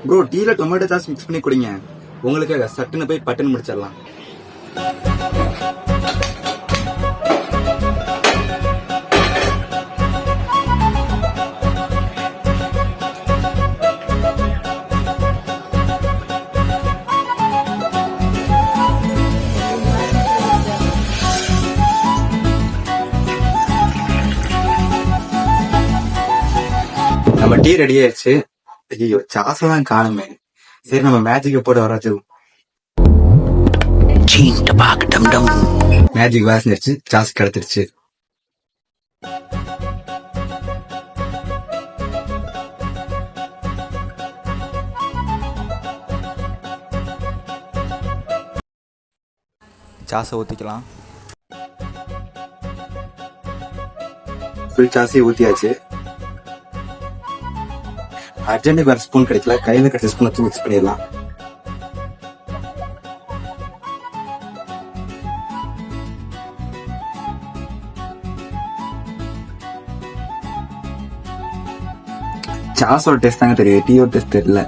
Bro டீல tomato sauce mix பண்ணி குடிங்க. உங்களுக்கு சட்டுன்னு போய் பட்டன் முடிச்சிடலாம். நம்ம டீ ரெடி ஆயிடுச்சு. ஐயோ சாஸ்லாம் காணுமே. சரி நம்ம மேஜிக்க போட்டு வராச்சு. மேஜிக் வாசனிச்சு, சாஸ் கிடைச்சிருச்சு. சாஸை ஊற்றிக்கலாம். ஃபுல் சாஸையும் ஊற்றியாச்சு. அர்ஜென்ட்டுக்கு வேற ஸ்பூன் கிடைக்கல, கையில கிடைச்ச ஸ்பூன் வச்சு மிக்ஸ் பண்ணிடலாம். சாஸோட டேஸ்ட் தாங்க தெரியும், டீயோட டேஸ்ட் தெரியல.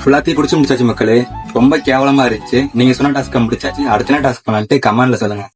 ஃபுல்லாத்தையும் குடிச்சு முடிச்சாச்சு மக்களே. ரொம்ப கேவலமா இருந்துச்சு. நீங்க சொன்ன டாஸ்க் முடிச்சாச்சு. அடுத்த டாஸ்க் பண்ணலான்ட்டு கமெண்ட்ல சொல்லுங்க.